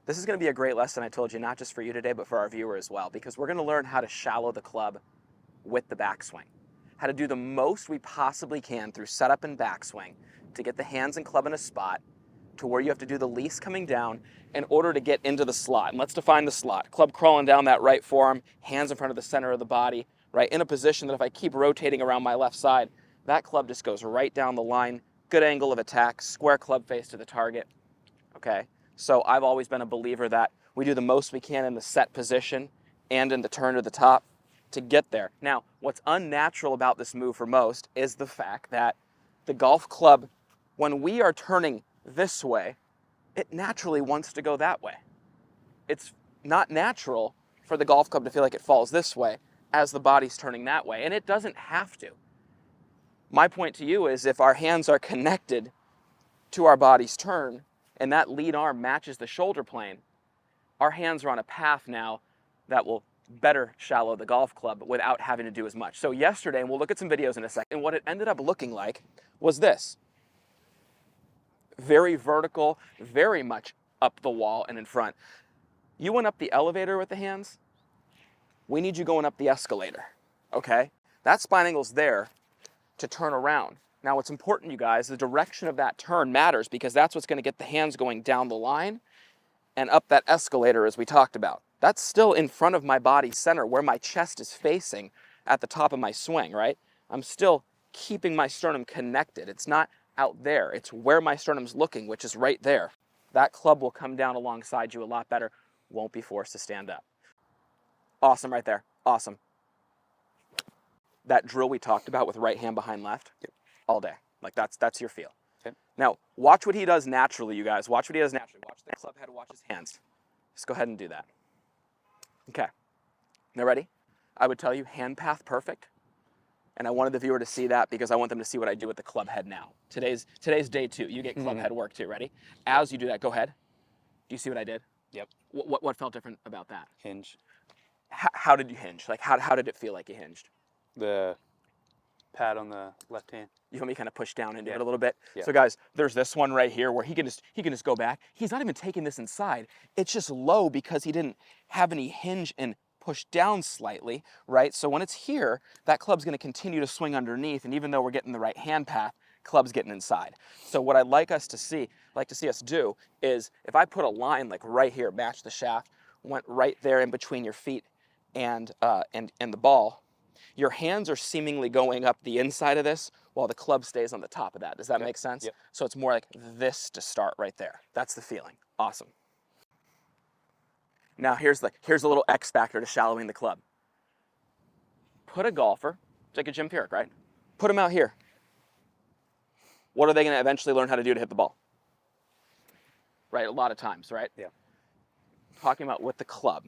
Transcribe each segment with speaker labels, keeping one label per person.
Speaker 1: This is going to be a great lesson, I told you, not just for you today, but for our viewer as well, because we're going to learn how to shallow the club with the backswing. How to do the most we possibly can through setup and backswing to get the hands and club in a spot to where you have to do the least coming down in order to get into the slot. And let's define the slot. Club crawling down that right forearm, hands in front of the center of the body, right, in a position that if I keep rotating around my left side, that club just goes right down the line, good angle of attack, square club face to the target, okay? So I've always been a believer that we do the most we can in the set position and in the turn to the top to get there. Now, what's unnatural about this move for most is the fact that the golf club, when we are turning this way, it naturally wants to go that way. It's not natural for the golf club to feel like it falls this way as the body's turning that way, and it doesn't have to. My point to you is if our hands are connected to our body's turn and that lead arm matches the shoulder plane, our hands are on a path now that will better shallow the golf club without having to do as much. So yesterday, and we'll look at some videos in a second, what it ended up looking like was this. Very vertical, very much up the wall and in front. You went up the elevator with the hands. We need you going up the escalator, okay? That spine angle's there to turn around. Now what's important, you guys, the direction of that turn matters because that's what's going to get the hands going down the line and up that escalator as we talked about. That's still in front of my body center where my chest is facing at the top of my swing, right? I'm still keeping my sternum connected. It's not out there. It's where my sternum's looking, which is right there. That club will come down alongside you a lot better. Won't be forced to stand up. Awesome right there. Awesome. That drill we talked about with right hand behind left,
Speaker 2: Yep.
Speaker 1: All day. Like that's your feel.
Speaker 2: Okay.
Speaker 1: Now, watch what he does naturally, you guys. Watch what he does naturally. Watch the club head, watch his hands. Just go ahead and do that. Okay. Now ready? I would tell you hand path perfect. And I wanted the viewer to see that because I want them to see what I do with the club head now. Today's day 2. You get club head work too. Ready? As you do that, go ahead. Do you see what I did?
Speaker 2: Yep.
Speaker 1: What felt different about that?
Speaker 2: Hinge.
Speaker 1: How did you hinge? Like how did it feel like you hinged?
Speaker 2: The pad on the left hand.
Speaker 1: You want me to kind of push down into it a little bit?
Speaker 2: Yeah.
Speaker 1: So guys, there's this one right here where he can just go back. He's not even taking this inside. It's just low because he didn't have any hinge and push down slightly, right? So when it's here, that club's going to continue to swing underneath, and even though we're getting the right hand path, club's getting inside. So what I'd like to see us do is if I put a line like right here, match the shaft, went right there in between your feet and the ball, your hands are seemingly going up the inside of this while the club stays on the top of that. Does that make sense?
Speaker 2: Yep.
Speaker 1: So it's more like this to start right there. That's the feeling. Awesome. Now here's a little X factor to shallowing the club. Put a golfer, it's like a Jim Furyk, right? Put them out here. What are they going to eventually learn how to do to hit the ball? Right, a lot of times, right?
Speaker 2: Yeah.
Speaker 1: Talking about with the club.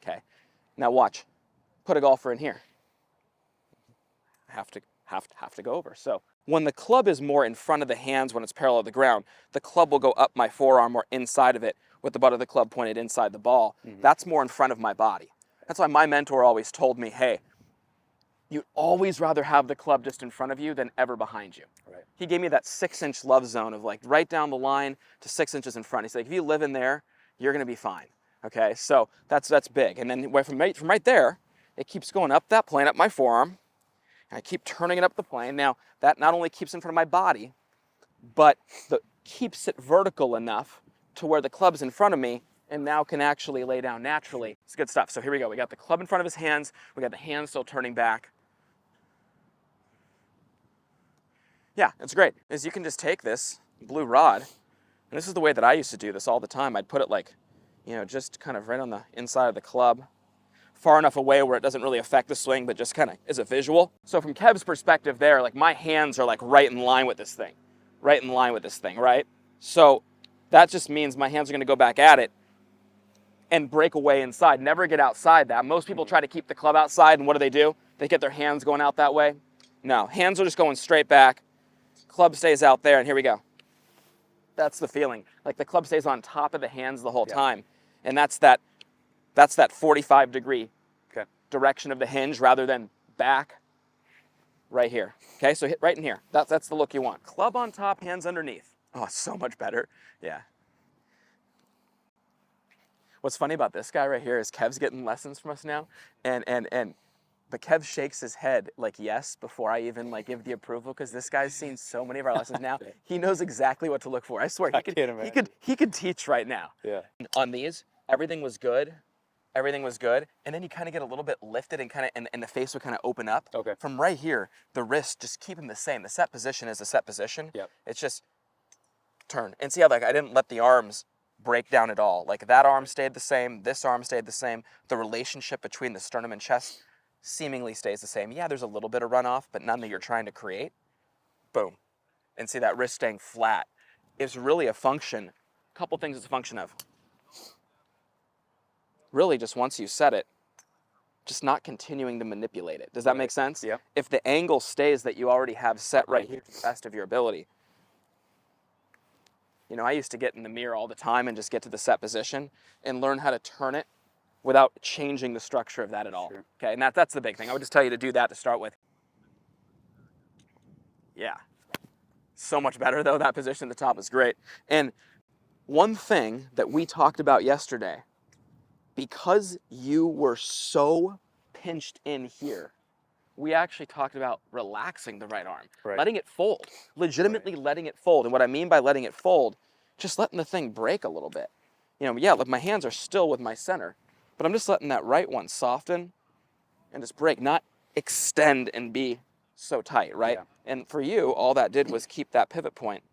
Speaker 1: Okay. Now watch. Put a golfer in here. Have to go over. So when the club is more in front of the hands when it's parallel to the ground, the club will go up my forearm or inside of it with the butt of the club pointed inside the ball. That's more in front of my body. That's why my mentor always told me, hey, you'd always rather have the club just in front of you than ever behind you.
Speaker 2: Right.
Speaker 1: He gave me that 6-inch love zone of like right down the line to 6 inches in front. He's like, if you live in there, you're going to be fine. Okay, so that's big. And then from right there, it keeps going up that plane, up my forearm. I keep turning it up the plane. Now, that not only keeps in front of my body, but keeps it vertical enough to where the club's in front of me and now can actually lay down naturally. It's good stuff. So here we go. We got the club in front of his hands. We got the hands still turning back. Yeah, it's great. Is you can just take this blue rod, and this is the way that I used to do this all the time. I'd put it like, just kind of right on the inside of the club, far enough away where it doesn't really affect the swing, but just kind of is a visual. So from Kev's perspective there, like my hands are like right in line with this thing, right? So that just means my hands are going to go back at it and break away inside, never get outside that. Most people try to keep the club outside, and what do? They get their hands going out that way. No, hands are just going straight back. Club stays out there, and here we go. That's the feeling. Like the club stays on top of the hands the whole time, and that's that 45-degree direction of the hinge rather than back right here. Okay, so hit right in here. That's the look you want. Club on top, hands underneath. Oh, so much better. Yeah. What's funny about this guy right here is Kev's getting lessons from us now, but Kev shakes his head like yes before I even like give the approval, because this guy's seen so many of our lessons now. He knows exactly what to look for. I swear he could teach right now.
Speaker 2: Yeah.
Speaker 1: On these, everything was good. Everything was good, and then you kind of get a little bit lifted and and the face would kind of open up.
Speaker 2: Okay.
Speaker 1: From right here, the wrist, just keep them the same. The set position is the set position.
Speaker 2: Yep.
Speaker 1: It's just turn. And see how like I didn't let the arms break down at all. Like that arm stayed the same, this arm stayed the same. The relationship between the sternum and chest seemingly stays the same. Yeah, there's a little bit of runoff, but none that you're trying to create. Boom. And see that wrist staying flat is really a function, a couple things it's a function of. Really just once you set it, just not continuing to manipulate it. Does that make sense?
Speaker 2: Yeah.
Speaker 1: If the angle stays that you already have set right here to the best of your ability. You know, I used to get in the mirror all the time and just get to the set position and learn how to turn it without changing the structure of that at all.
Speaker 2: Sure.
Speaker 1: Okay, and that's the big thing. I would just tell you to do that to start with. Yeah. So much better though. That position at the top is great. And one thing that we talked about yesterday, because you were so pinched in here, we actually talked about relaxing the right arm, letting it fold, legitimately letting it fold. And what I mean by letting it fold, just letting the thing break a little bit. You know, yeah, look, my hands are still with my center, but I'm just letting that right one soften and just break, not extend and be so tight, right?
Speaker 2: Yeah.
Speaker 1: And for you, all that did was keep that pivot point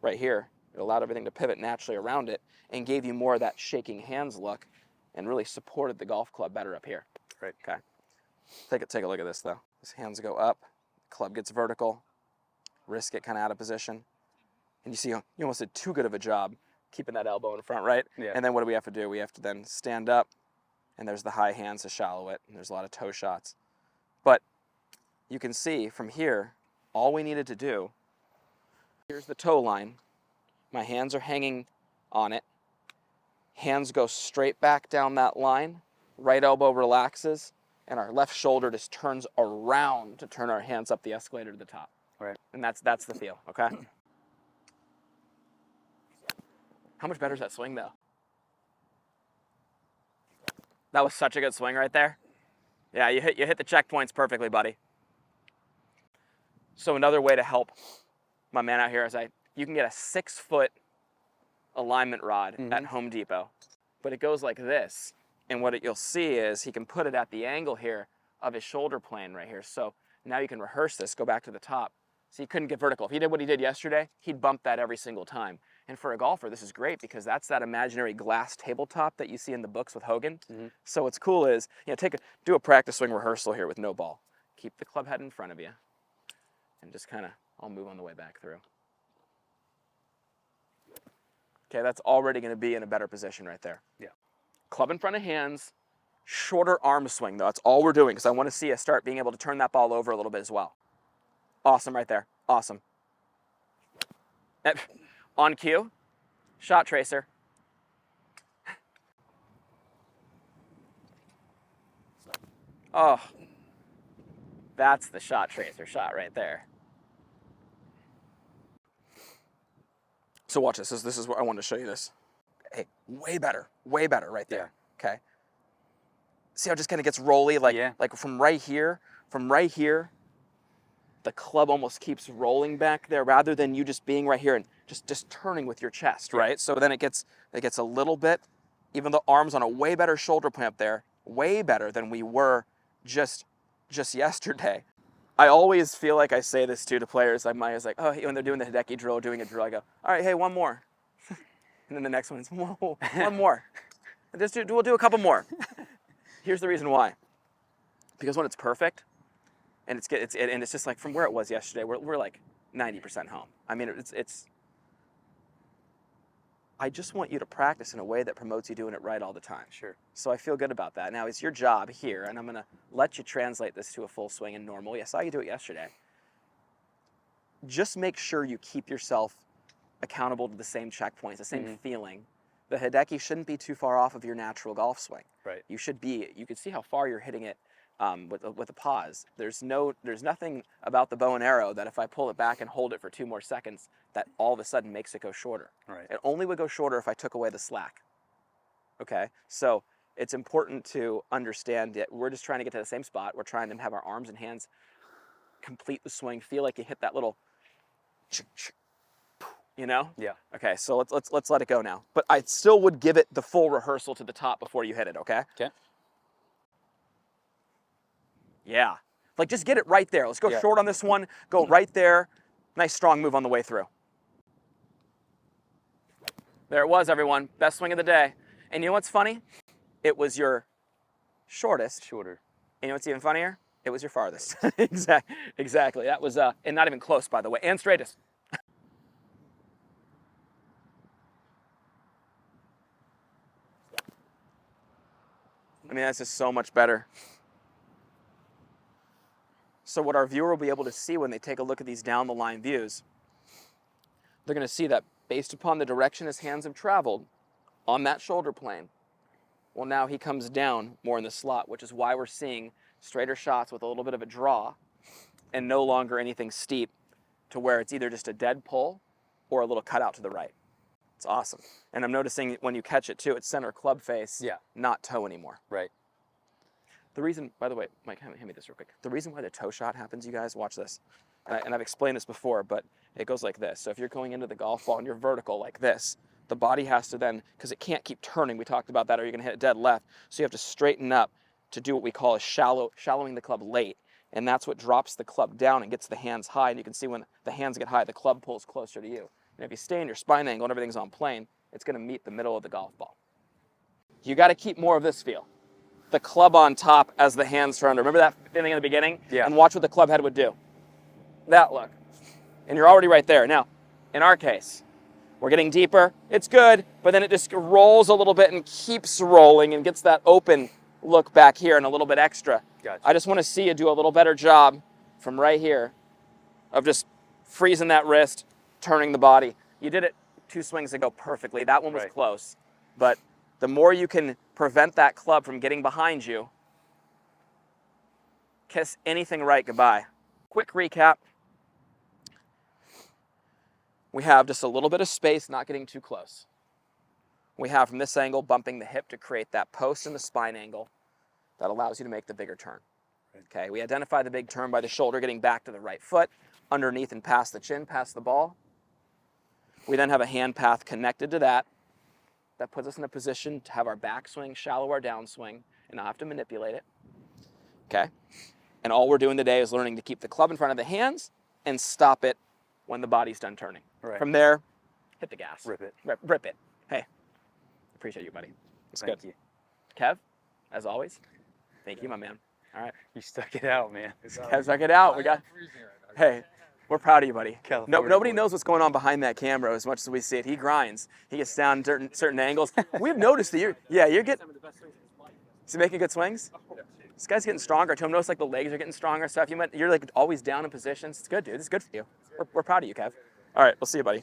Speaker 1: right here. It allowed everything to pivot naturally around it and gave you more of that shaking hands look and really supported the golf club better up here.
Speaker 2: Right.
Speaker 1: Okay. Take a look at this though. His hands go up, club gets vertical, wrists get kind of out of position. And you see, you almost did too good of a job keeping that elbow in front, right?
Speaker 2: Yeah.
Speaker 1: And then what do we have to do? We have to then stand up, and there's the high hands to shallow it, and there's a lot of toe shots. But you can see from here, all we needed to do, here's the toe line. My hands are hanging on it. Hands go straight back down that line. Right elbow relaxes, and our left shoulder just turns around to turn our hands up the escalator to the top.
Speaker 2: Right.
Speaker 1: And that's the feel, okay? How much better is that swing though? That was such a good swing right there. Yeah, you hit the checkpoints perfectly, buddy. So another way to help my man out here is you can get a 6-foot alignment rod at Home Depot, but it goes like this. And what you'll see is he can put it at the angle here of his shoulder plane right here. So now you can rehearse this, go back to the top. So he couldn't get vertical. If he did what he did yesterday, he'd bump that every single time. And for a golfer, this is great because that's that imaginary glass tabletop that you see in the books with Hogan. So what's cool is, you know, do a practice swing rehearsal here with no ball. Keep the club head in front of you and just kind of, I'll move on the way back through. Okay, that's already going to be in a better position right there.
Speaker 2: Yeah.
Speaker 1: Club in front of hands, shorter arm swing though. That's all we're doing because I want to see us start being able to turn that ball over a little bit as well. Awesome right there. Awesome. On cue, shot tracer. Oh, that's the shot tracer shot right there. So watch this. This is what I wanted to show you this. Hey, way better right there. Yeah. Okay. See how it just kind of gets rolly, like from right here, the club almost keeps rolling back there rather than you just being right here and just turning with your chest, right? So then it gets a little bit, even the arms on a way better shoulder point up there, way better than we were just yesterday. I always feel like I say this too to players. I'm always like, oh, when they're doing the Hideki drill, doing a drill, I go, all right, hey, one more. And then the next one is, whoa, one more. We'll do a couple more. Here's the reason why. Because when it's perfect, and it's just like from where it was yesterday, we're like 90% home. I mean, I just want you to practice in a way that promotes you doing it right all the time.
Speaker 2: Sure.
Speaker 1: So I feel good about that. Now it's your job here, and I'm gonna let you translate this to a full swing and normal. I saw you do it yesterday. Just make sure you keep yourself accountable to the same checkpoints, the same feeling. The Hideki shouldn't be too far off of your natural golf swing.
Speaker 2: Right.
Speaker 1: You can see how far you're hitting it with a pause. There's nothing about the bow and arrow that if I pull it back and hold it for 2 more seconds, that all of a sudden makes it go shorter.
Speaker 2: Right.
Speaker 1: It only would go shorter if I took away the slack. Okay, so it's important to understand that we're just trying to get to the same spot. We're trying to have our arms and hands complete the swing. Feel like you hit that little, you know?
Speaker 2: Yeah.
Speaker 1: Okay, so let's let it go now. But I still would give it the full rehearsal to the top before you hit it. Okay.
Speaker 2: Okay.
Speaker 1: Yeah. Like just get it right there. Let's go
Speaker 2: Yeah.
Speaker 1: short on this one. Go right there. Nice strong move on the way through. There it was, everyone. Best swing of the day. And you know what's funny? It was your shortest.
Speaker 2: Shorter.
Speaker 1: And you know what's even funnier? It was your farthest. Exactly. That was, and not even close, by the way. And straightest. I mean, that's just so much better. So what our viewer will be able to see when they take a look at these down the line views, they're going to see that based upon the direction his hands have traveled on that shoulder plane, well, now he comes down more in the slot, which is why we're seeing straighter shots with a little bit of a draw and no longer anything steep to where it's either just a dead pull or a little cutout to the right. It's awesome. And I'm noticing when you catch it too, it's center club face,
Speaker 2: Yeah.
Speaker 1: not toe anymore.
Speaker 2: Right.
Speaker 1: The reason, by the way, Mike, hand me this real quick. The reason why the toe shot happens, you guys, watch this. And I've explained this before, but it goes like this. So if you're going into the golf ball and you're vertical like this, the body has to then, because it can't keep turning, we talked about that, or you're going to hit it dead left. So you have to straighten up to do what we call a shallowing the club late. And that's what drops the club down and gets the hands high. And you can see when the hands get high, the club pulls closer to you. And if you stay in your spine angle and everything's on plane, it's going to meet the middle of the golf ball. You got to keep more of this feel. The club on top as the hands turn. Remember that feeling in the beginning?
Speaker 2: Yeah.
Speaker 1: And watch what the club head would do. That look. And you're already right there. Now, in our case, we're getting deeper. It's good, but then it just rolls a little bit and keeps rolling and gets that open look back here and a little bit extra.
Speaker 2: Gotcha.
Speaker 1: I just want to see you do a little better job from right here of just freezing that wrist, turning the body. You did it 2 swings ago perfectly. That one was
Speaker 2: Right.
Speaker 1: close. But the more you can prevent that club from getting behind you, kiss anything right goodbye. Quick recap. We have just a little bit of space, not getting too close. We have from this angle bumping the hip to create that post in the spine angle that allows you to make the bigger turn. Okay, we identify the big turn by the shoulder getting back to the right foot, underneath and past the chin, past the ball. We then have a hand path connected to that. That puts us in a position to have our backswing shallow our downswing and not have to manipulate it. Okay, and all we're doing today is learning to keep the club in front of the hands and stop it when the body's done turning.
Speaker 2: Right.
Speaker 1: From there, hit the gas.
Speaker 2: Rip it.
Speaker 1: Rip it. Hey, appreciate you, buddy. It's
Speaker 2: Thank
Speaker 1: good.
Speaker 2: you.
Speaker 1: Kev, as always, thank you, my man. All right.
Speaker 2: You stuck it out, man.
Speaker 1: Kev, check it out. We got. Hey, we're proud of you, buddy.
Speaker 2: California
Speaker 1: Nobody
Speaker 2: boy.
Speaker 1: knows what's going on behind that camera as much as we see it. He grinds. He gets down certain angles. We've noticed that you're getting. Is he making good swings? This guy's getting stronger too. I've noticed like the legs are getting stronger and stuff. You're like always down in positions. It's good, dude. It's good for you. We're proud of you, Kev. All right, we'll see you, buddy.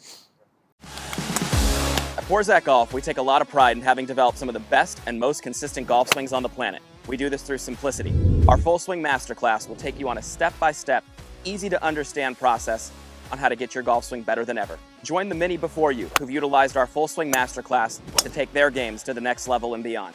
Speaker 1: At Porzak Golf, we take a lot of pride in having developed some of the best and most consistent golf swings on the planet. We do this through simplicity. Our Full Swing Masterclass will take you on a step-by-step, easy-to-understand process on how to get your golf swing better than ever. Join the many before you who've utilized our Full Swing Masterclass to take their games to the next level and beyond.